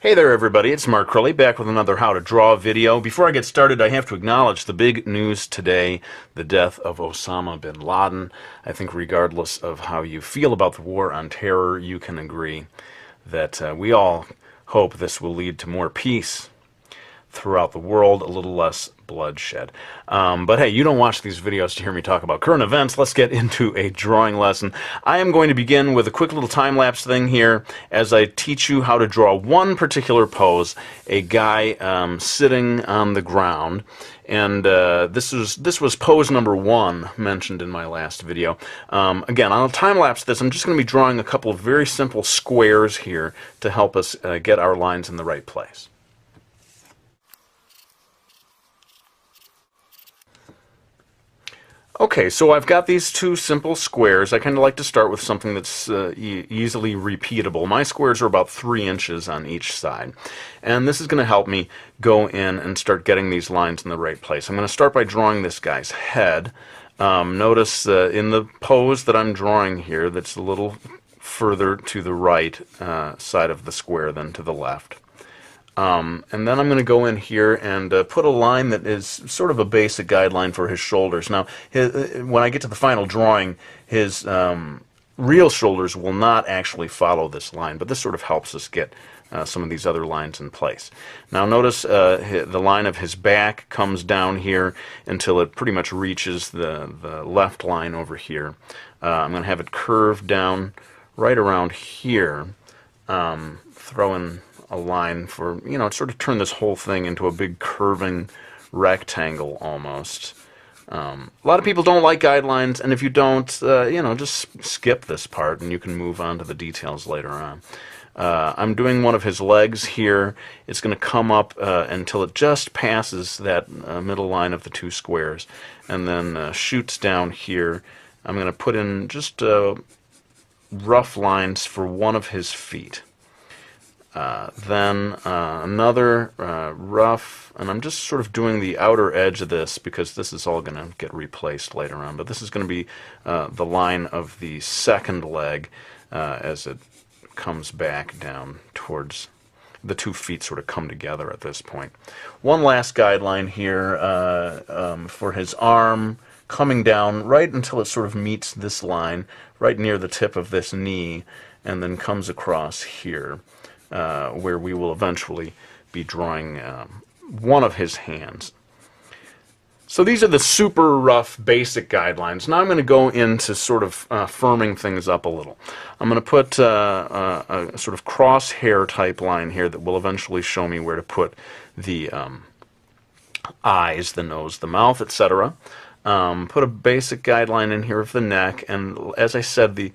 Hey there everybody, it's Mark Crowley back with another How to Draw video. Before I get started, I have to acknowledge the big news today, the death of Osama bin Laden. I think regardless of how you feel about the war on terror, you can agree that we all hope this will lead to more peace throughout the world, a little less bloodshed. But hey, you don't watch these videos to hear me talk about current events. Let's get into a drawing lesson. I am going to begin with a quick little time-lapse thing here as I teach you how to draw one particular pose, a guy sitting on the ground. And this was pose number 1 mentioned in my last video. Again, I'll time-lapse this. I'm just going to be drawing a couple of very simple squares here to help us get our lines in the right place. Okay, so I've got these two simple squares. I kind of like to start with something that's easily repeatable. My squares are about 3 inches on each side. And this is going to help me go in and start getting these lines in the right place. I'm going to start by drawing this guy's head. Notice in the pose that I'm drawing here, that's a little further to the right side of the square than to the left. And then I'm going to go in here and put a line that is sort of a basic guideline for his shoulders. Now, when I get to the final drawing, his real shoulders will not actually follow this line, but this sort of helps us get some of these other lines in place. Now notice the line of his back comes down here until it pretty much reaches the left line over here. I'm going to have it curve down right around here, throw in a line for, sort of turn this whole thing into a big curving rectangle almost. A lot of people don't like guidelines, and if you don't, just skip this part and you can move on to the details later on. I'm doing one of his legs here. It's going to come up until it just passes that middle line of the 2 squares, and then shoots down here. I'm going to put in just rough lines for one of his feet. Then another rough, and I'm just sort of doing the outer edge of this because this is all going to get replaced later on, but this is going to be the line of the second leg as it comes back down towards the 2 feet sort of come together at this point. One last guideline here for his arm, coming down right until it sort of meets this line right near the tip of this knee, and then comes across here. Where we will eventually be drawing one of his hands. So these are the super rough basic guidelines. Now I'm going to go into sort of firming things up a little. I'm going to put a sort of crosshair type line here that will eventually show me where to put the eyes, the nose, the mouth, etc. Put a basic guideline in here of the neck, and as I said, the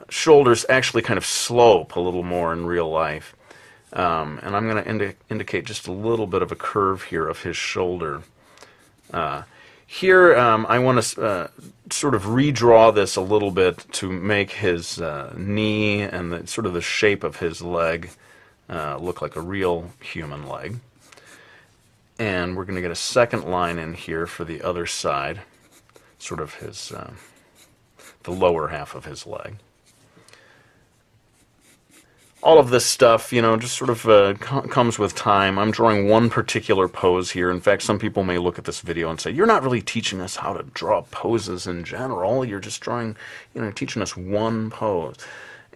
shoulders actually kind of slope a little more in real life. And I'm going to indicate just a little bit of a curve here of his shoulder. Here I want to sort of redraw this a little bit to make his knee and sort of the shape of his leg look like a real human leg. And we're going to get a second line in here for the other side, sort of his the lower half of his leg. All of this stuff, just sort of comes with time. I'm drawing one particular pose here. In fact, some people may look at this video and say, you're not really teaching us how to draw poses in general. You're just drawing, teaching us one pose.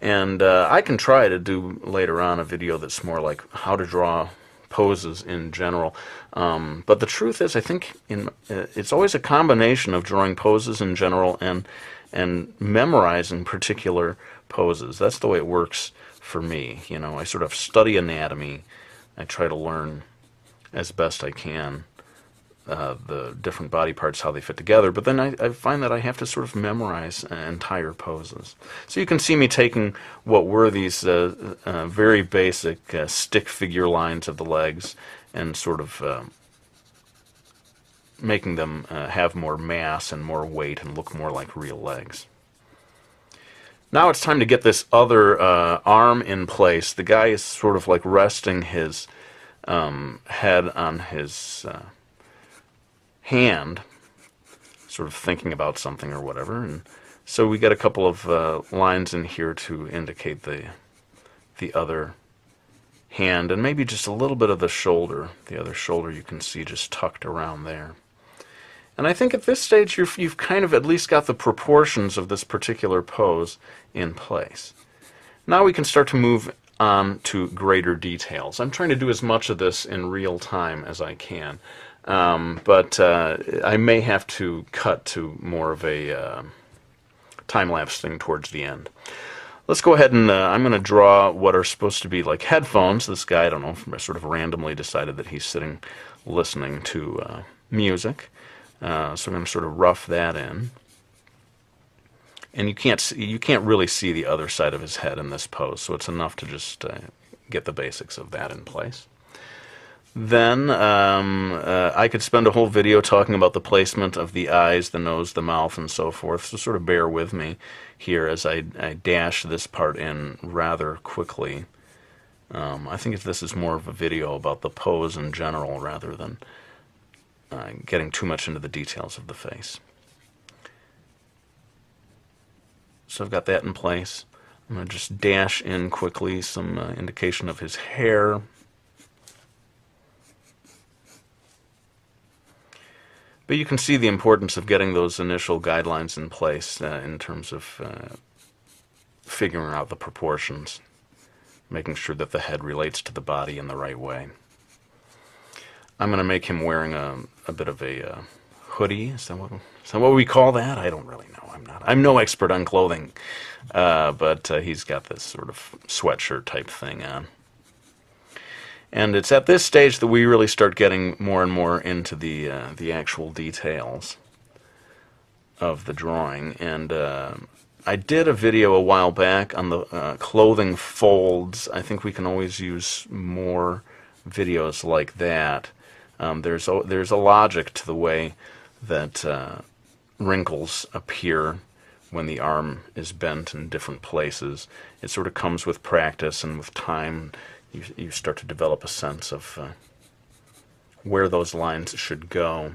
And I can try to do later on a video that's more like how to draw poses in general. But the truth is, I think it's always a combination of drawing poses in general and memorizing particular poses. That's the way it works for me. I sort of study anatomy. I try to learn as best I can the different body parts, how they fit together, but then I find that I have to sort of memorize entire poses. So you can see me taking what were these very basic stick figure lines of the legs and sort of making them have more mass and more weight and look more like real legs. Now it's time to get this other arm in place. The guy is sort of like resting his head on his hand, sort of thinking about something or whatever, and so we get a couple of lines in here to indicate the other hand, and maybe just a little bit of the shoulder. The other shoulder you can see just tucked around there. And I think at this stage you've kind of at least got the proportions of this particular pose in place. Now we can start to move on to greater details. I'm trying to do as much of this in real time as I can, but I may have to cut to more of a time-lapse thing towards the end. Let's go ahead and I'm going to draw what are supposed to be like headphones. This guy, I don't know, sort of randomly decided that he's sitting listening to music. So I'm going to sort of rough that in. And you can't really see the other side of his head in this pose, so it's enough to just get the basics of that in place. Then I could spend a whole video talking about the placement of the eyes, the nose, the mouth, and so forth, so sort of bear with me here as I dash this part in rather quickly. I think if this is more of a video about the pose in general rather than getting too much into the details of the face. So I've got that in place. I'm going to just dash in quickly some indication of his hair. But you can see the importance of getting those initial guidelines in place in terms of figuring out the proportions, making sure that the head relates to the body in the right way. I'm going to make him wearing a bit of a hoodie. Is that what we call that? I don't really know. I'm no expert on clothing, but he's got this sort of sweatshirt type thing on. And it's at this stage that we really start getting more and more into the actual details of the drawing. And I did a video a while back on the clothing folds. I think we can always use more videos like that. There's a logic to the way that wrinkles appear when the arm is bent in different places. It sort of comes with practice, and with time you start to develop a sense of where those lines should go.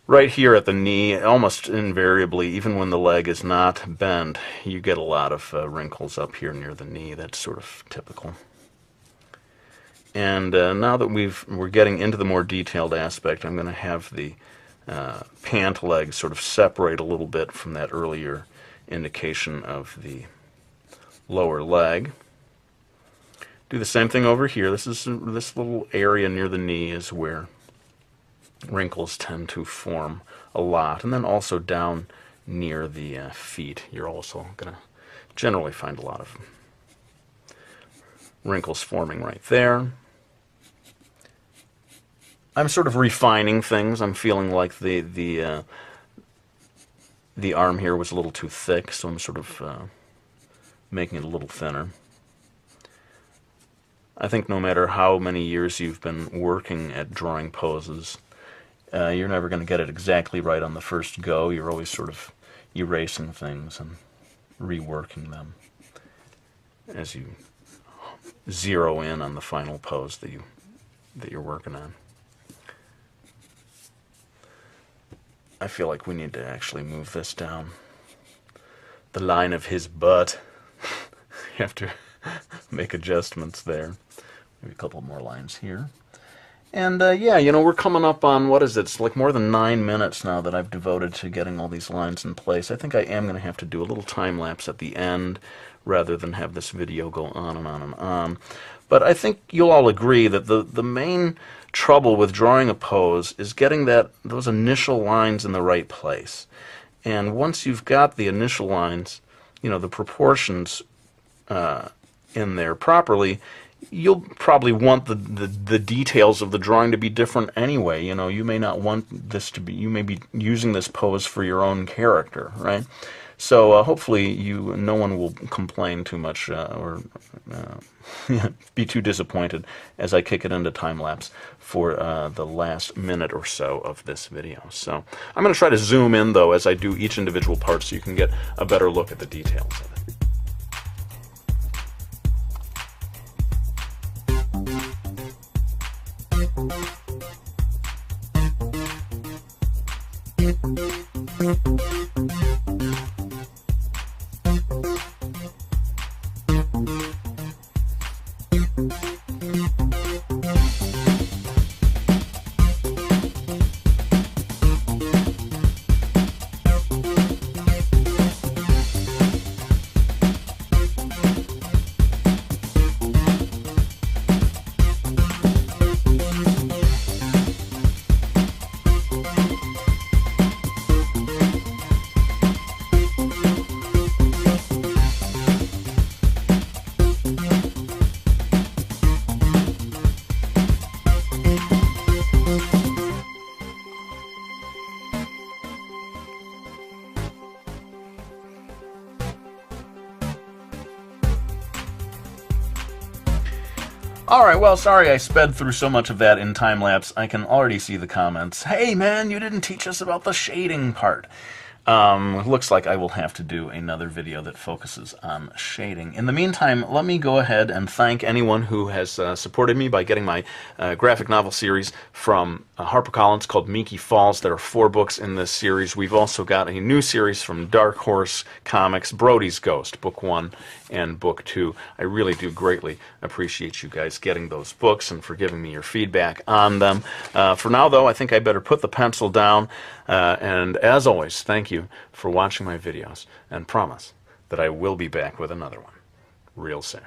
Right here at the knee, almost invariably, even when the leg is not bent, you get a lot of wrinkles up here near the knee. That's sort of typical. And now that we're getting into the more detailed aspect, I'm going to have the pant leg sort of separate a little bit from that earlier indication of the lower leg. Do the same thing over here. This little area near the knee is where wrinkles tend to form a lot, and then also down near the feet you're also going to generally find a lot of wrinkles forming right there. I'm sort of refining things. I'm feeling like the arm here was a little too thick, so I'm sort of making it a little thinner. I think no matter how many years you've been working at drawing poses, you're never going to get it exactly right on the first go. You're always sort of erasing things and reworking them as you zero in on the final pose that you're working on. I feel like we need to actually move this down the line of his butt. You have to make adjustments there. Maybe a couple more lines here. And yeah, you know, we're coming up on, what is it? It's like more than 9 minutes now that I've devoted to getting all these lines in place. I think I am going to have to do a little time lapse at the end rather than have this video go on and on and on. But I think you'll all agree that the main trouble with drawing a pose is getting those initial lines in the right place. And once you've got the initial lines, you know, the proportions in there properly, you'll probably want the details of the drawing to be different anyway. You know, you may not want this to be, you may be using this pose for your own character, right? So hopefully no one will complain too much or be too disappointed as I kick it into time-lapse for the last minute or so of this video. So I'm going to try to zoom in, though, as I do each individual part so you can get a better look at the details of it. Alright, well, sorry I sped through so much of that in time-lapse. I can already see the comments. Hey man, you didn't teach us about the shading part. Looks like I will have to do another video that focuses on shading. In the meantime, let me go ahead and thank anyone who has supported me by getting my graphic novel series from HarperCollins called Miki Falls. There are 4 books in this series. We've also got a new series from Dark Horse Comics, Brody's Ghost, Book 1 and Book 2. I really do greatly appreciate you guys getting those books and for giving me your feedback on them. For now, though, I think I better put the pencil down. And as always, thank you for watching my videos, and promise that I will be back with another one real soon.